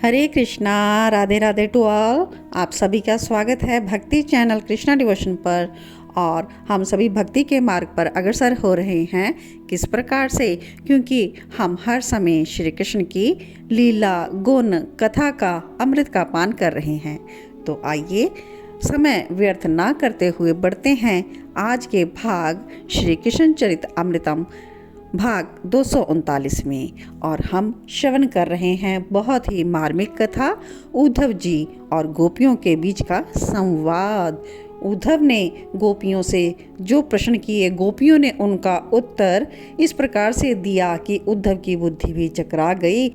Hare Krishna, Radhe Radhe to all. आप सभी का स्वागत है भक्ति चैनल कृष्णा डिवोशन पर। और हम सभी भक्ति के मार्ग पर अग्रसर हो रहे हैं। किस प्रकार से? क्योंकि हम हर समय श्री कृष्ण की लीला, गुण, कथा का, अमृत का पान कर रहे हैं। तो आइए समय व्यर्थ ना करते हुए बढ़ते हैं आज के भाग श्री कृष्ण चरित अमृतम भाग 239 में। और हम श्रवण कर रहे हैं बहुत ही मार्मिक कथा, उद्धव जी और गोपियों के बीच का संवाद। उद्धव ने गोपियों से जो प्रश्न किए, गोपियों ने उनका उत्तर इस प्रकार से दिया कि उद्धव की बुद्धि भी चकरा गई।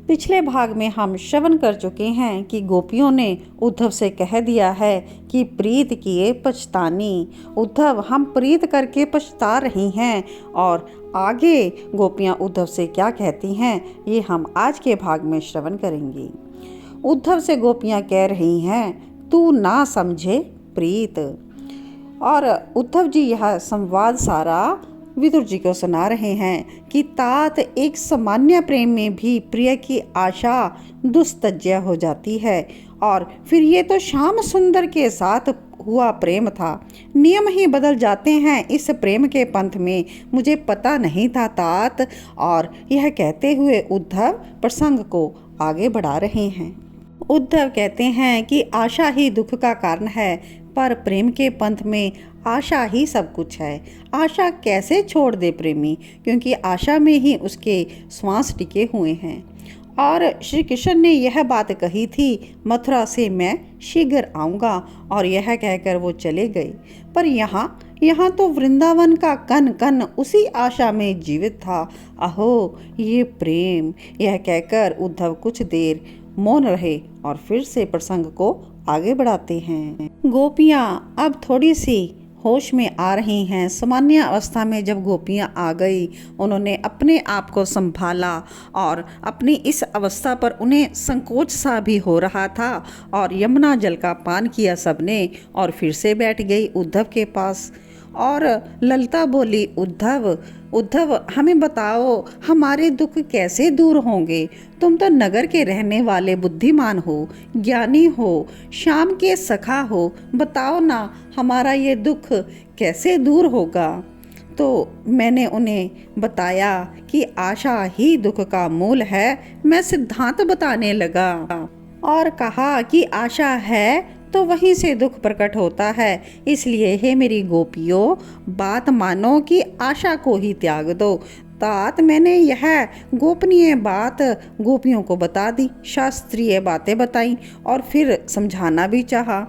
पिछले भाग में हम श्रवण कर चुके हैं कि गोपियों ने उद्धव से कह दिया है कि प्रीत किए पछतानी। उद्धव, हम प्रीत करके पछता रही हैं। और आगे गोपियां उद्धव से क्या कहती हैं, ये हम आज के भाग में श्रवण करेंगे। उद्धव से गोपियां कह रही हैं, तू ना समझे प्रीत। और उद्धव जी यह संवाद सारा विदुर जी को सुना रहे हैं कि तात एक सामान्य प्रेम में भी प्रिय की आशा दुस्तज्य हो जाती है। और फिर ये तो श्याम सुंदर के साथ हुआ प्रेम था, नियम ही बदल जाते हैं इस प्रेम के पंथ में, मुझे पता नहीं था तात। और यह कहते हुए उद्धव प्रसंग को आगे बढ़ा रहे हैं। उद्धव कहते हैं कि आशा ही दुख का कारण है, पर प्रेम के पंथ में आशा ही सब कुछ है। आशा कैसे छोड़ दे प्रेमी, क्योंकि आशा में ही उसके श्वास टिके हुए हैं। और श्री कृष्ण ने यह बात कही थी, मथुरा से मैं शीघ्र आऊँगा, और यह कहकर वो चले गए। पर यहाँ तो वृंदावन का कण कण उसी आशा में जीवित था। अहो ये प्रेम! यह कहकर उद्धव कुछ देर मौन रहे और फिर से प्रसंग को आगे बढ़ाते हैं। गोपियाँ अब थोड़ी सी होश में आ रही हैं। सामान्य अवस्था में जब गोपियाँ आ गई, उन्होंने अपने आप को संभाला और अपनी इस अवस्था पर उन्हें संकोच सा भी हो रहा था। और यमुना जल का पान किया सबने और फिर से बैठ गई उद्धव के पास। और ललिता बोली, उद्धव हमें बताओ, हमारे दुख कैसे दूर होंगे? तुम तो नगर के रहने वाले बुद्धिमान हो, ज्ञानी हो, श्याम के सखा हो, बताओ ना हमारा ये दुख कैसे दूर होगा? तो मैंने उन्हें बताया कि आशा ही दुख का मूल है। मैं सिद्धांत बताने लगा और कहा कि आशा है तो वहीं से दुख प्रकट होता है। इसलिए हे मेरी गोपियों, बात मानो कि आशा को ही त्याग दो। तात मैंने यह गोपनीय बात गोपियों को बता दी, शास्त्रीय बातें बताई और फिर समझाना भी चाहा।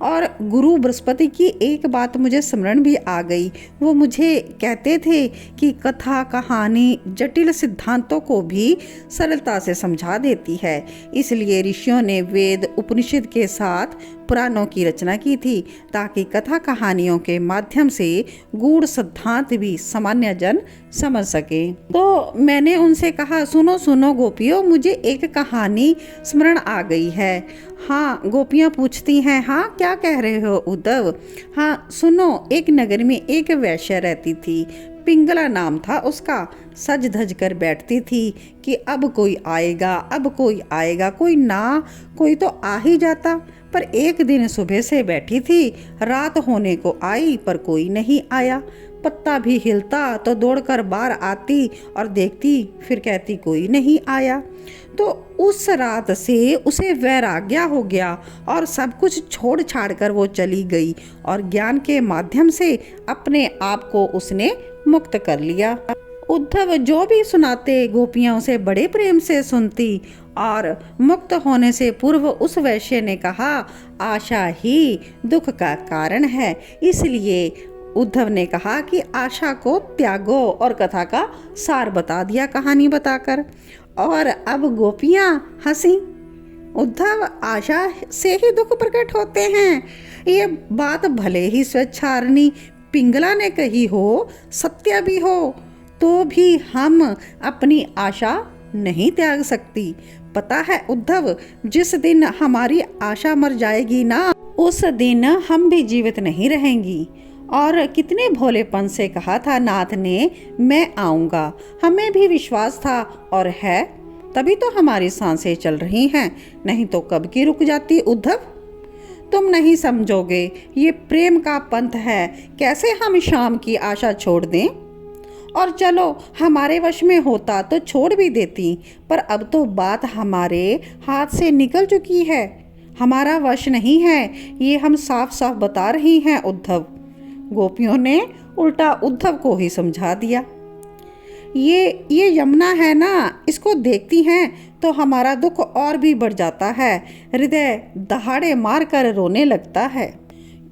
और गुरु बृहस्पति की एक बात मुझे स्मरण भी आ गई। वो मुझे कहते थे कि कथा, कहानी जटिल सिद्धांतों को भी सरलता से समझा देती है। इसलिए ऋषियों ने वेद, उपनिषद के साथ पुराणों की रचना की थी, ताकि कथा कहानियों के माध्यम से गूढ़ सिद्धांत भी सामान्य जन समझ सके। तो मैंने उनसे कहा, सुनो सुनो गोपियों, मुझे एक कहानी स्मरण आ गई है। हाँ, गोपियाँ पूछती हैं, हाँ क्या कह रहे हो उद्धव? हाँ सुनो, एक नगर में एक वैश्य रहती थी, पिंगला नाम था उसका। सज धज कर बैठती थी कि अब कोई आएगा, अब कोई आएगा, कोई ना कोई तो आ ही जाता। पर एक दिन सुबह से बैठी थी, रात होने को आई पर कोई नहीं आया। पत्ता भी हिलता तो दौड़कर बाहर आती और देखती, फिर कहती कोई नहीं आया। तो उस रात से उसे वैराग्य हो गया और सब कुछ छोड़ छाड़ कर वो चली गई और ज्ञान के माध्यम से अपने आप को उसने मुक्त कर लिया। उद्धव जो भी सुनाते, गोपियां उसे बड़े प्रेम से सुनती। और मुक्त होने से पूर्व उस वैश्य ने कहा, आशा ही दुख का कारण है। इसलिए उद्धव ने कहा कि आशा को त्यागो और कथा का सार बता दिया कहानी बताकर। और अब गोपियां हंसी। उद्धव, आशा से ही दुख प्रकट होते हैं, ये बात भले ही स्वच्छारणी पिंगला ने कही हो, सत्य भी हो, तो भी हम अपनी आशा नहीं त्याग सकती। पता है उद्धव, जिस दिन हमारी आशा मर जाएगी ना, उस दिन हम भी जीवित नहीं रहेंगी। और कितने भोलेपन से कहा था नाथ ने, मैं आऊँगा। हमें भी विश्वास था और है तभी तो हमारी सांसें चल रही हैं, नहीं तो कब की रुक जाती उद्धव। तुम नहीं समझोगे, ये प्रेम का पंथ है, कैसे हम शाम की आशा छोड़ दें। और चलो हमारे वश में होता तो छोड़ भी देती, पर अब तो बात हमारे हाथ से निकल चुकी है, हमारा वश नहीं है, ये हम साफ साफ बता रही हैं उद्धव। गोपियों ने उल्टा उद्धव को ही समझा दिया। ये यमुना है ना, इसको देखती हैं तो हमारा दुख और भी बढ़ जाता है, हृदय दहाड़े मार कर रोने लगता है,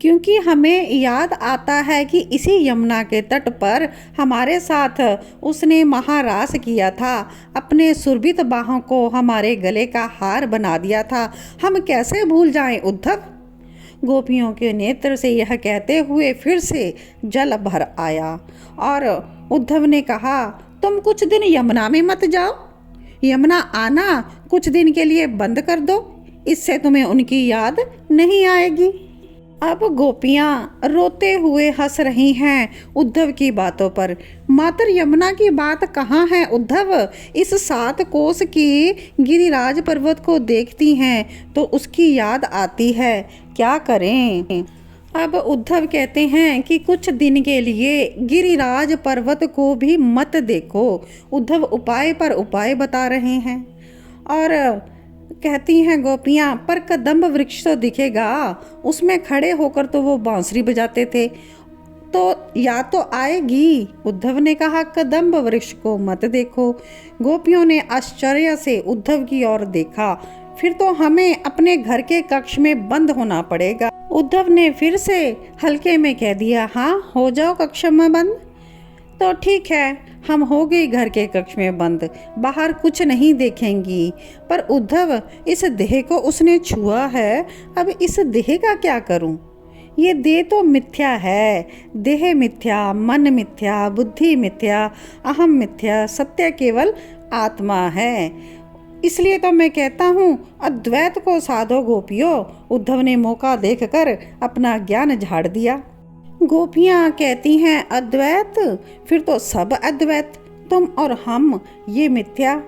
क्योंकि हमें याद आता है कि इसी यमुना के तट पर हमारे साथ उसने महारास किया था, अपने सुरभित बाहों को हमारे गले का हार बना दिया था, हम कैसे भूल जाएं उद्धव। गोपियों के नेत्र से यह कहते हुए फिर से जल भर आया और उद्धव ने कहा, तुम कुछ दिन यमुना में मत जाओ, यमुना आना कुछ दिन के लिए बंद कर दो, इससे तुम्हें उनकी याद नहीं आएगी। अब गोपियाँ रोते हुए हंस रही हैं उद्धव की बातों पर। मात्र यमुना की बात कहाँ है उद्धव, इस 7 कोस की गिरिराज पर्वत को देखती हैं तो उसकी याद आती है, क्या करें। अब उद्धव कहते हैं कि कुछ दिन के लिए गिरिराज पर्वत को भी मत देखो। उद्धव उपाय पर उपाय बता रहे हैं और कहती हैं गोपियाँ, पर कदम्ब वृक्ष तो दिखेगा, उसमें खड़े होकर तो वो बांसुरी बजाते थे, तो या तो आएगी। उद्धव ने कहा, कदम्ब वृक्ष को मत देखो। गोपियों ने आश्चर्य से उद्धव की ओर देखा, फिर तो हमें अपने घर के कक्ष में बंद होना पड़ेगा। उद्धव ने फिर से हल्के में कह दिया, हाँ हो जाओ कक्ष में बंद। तो ठीक है, हम हो गए घर के कक्ष में बंद, बाहर कुछ नहीं देखेंगी। पर उद्धव, इस देह को उसने छुआ है, अब इस देह का क्या करूं। ये देह तो मिथ्या है, देह मिथ्या, मन मिथ्या, बुद्धि मिथ्या, अहम मिथ्या, सत्य केवल आत्मा है। इसलिए तो मैं कहता हूँ अद्वैत को साधो गोपियों। उद्धव ने मौका देखकर अपना ज्ञान झाड़ दिया। गोपियाँ कहती हैं, अद्वैत, फिर तो सब अद्वैत, तुम और हम, ये मिथ्या।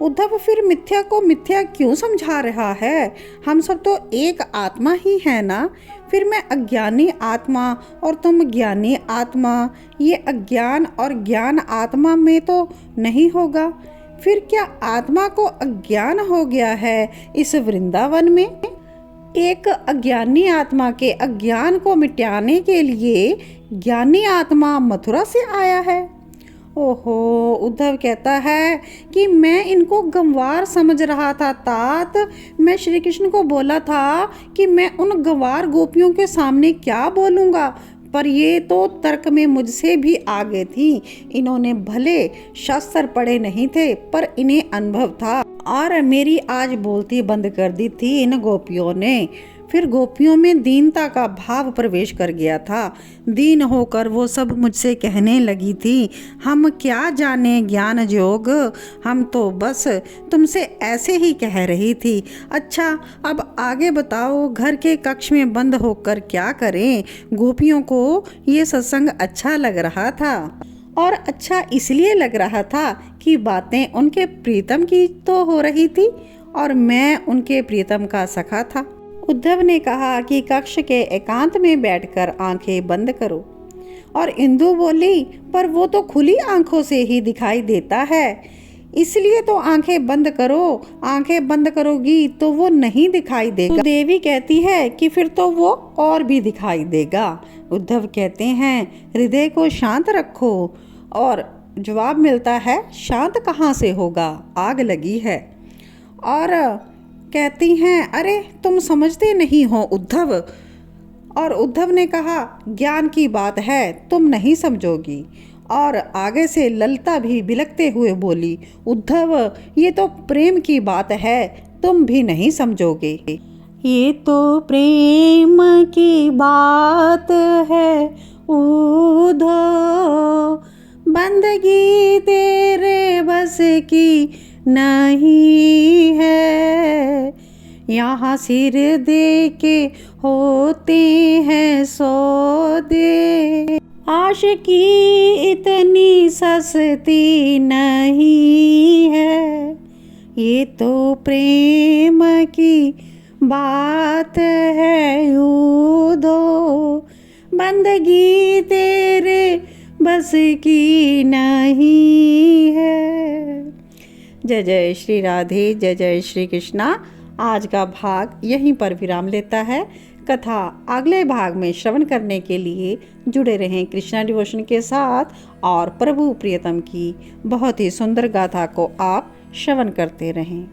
उद्धव फिर मिथ्या को मिथ्या क्यों समझा रहा है, हम सब तो एक आत्मा ही है ना। फिर मैं अज्ञानी आत्मा और तुम ज्ञानी आत्मा, ये अज्ञान और ज्ञान आत्मा में तो नहीं होगा। फिर क्या आत्मा को अज्ञान हो गया है इस वृंदावन में। एक अज्ञानी आत्मा के अज्ञान को मिटाने के लिए ज्ञानी आत्मा मथुरा से आया है। ओहो, उद्धव कहता है कि मैं इनको गंवार समझ रहा था तात। मैं श्री कृष्ण को बोला था कि मैं उन गंवार गोपियों के सामने क्या बोलूँगा, पर ये तो तर्क में मुझसे भी आगे थी। इन्होंने भले शास्त्र पढ़े नहीं थे, पर इन्हें अनुभव था और मेरी आज बोलती बंद कर दी थी इन गोपियों ने। फिर गोपियों में दीनता का भाव प्रवेश कर गया था। दीन होकर वो सब मुझसे कहने लगी थी, हम क्या जाने ज्ञान योग, हम तो बस तुमसे ऐसे ही कह रही थी। अच्छा, अब आगे बताओ, घर के कक्ष में बंद होकर क्या करें। गोपियों को ये सत्संग अच्छा लग रहा था, और अच्छा इसलिए लग रहा था कि बातें उनके प्रीतम की तो हो रही थी और मैं उनके प्रीतम का सखा था। उद्धव ने कहा कि कक्ष के एकांत में बैठकर आंखें बंद करो, और इंदु बोली, पर वो तो खुली आंखों से ही दिखाई देता है, इसलिए तो आंखें बंद करो। आंखें बंद करोगी तो वो नहीं दिखाई देगा। तो देवी कहती है कि फिर तो वो और भी दिखाई देगा। उद्धव कहते हैं, हृदय को शांत रखो, और जवाब मिलता है, शांत कहाँ से होगा, आग लगी है। और कहती हैं, अरे तुम समझते नहीं हो उद्धव। और उद्धव ने कहा, ज्ञान की बात है, तुम नहीं समझोगी। और आगे से ललिता भी बिलखते हुए बोली, उद्धव ये तो प्रेम की बात है, तुम भी नहीं समझोगे। ये तो प्रेम की बात है उद्धव, बंदगी तेरे बस की नहीं है। यहाँ सिर दे के होते हैं सौदे, आशिकी इतनी सस्ती नहीं है। ये तो प्रेम की बात है उदो, बंदगी तेरे बस की नहीं है। जय जय श्री राधे, जय जय श्री कृष्णा। आज का भाग यहीं पर विराम लेता है। कथा अगले भाग में श्रवण करने के लिए जुड़े रहें कृष्णा डिवोशन के साथ और प्रभु प्रियतम की बहुत ही सुंदर गाथा को आप श्रवण करते रहें।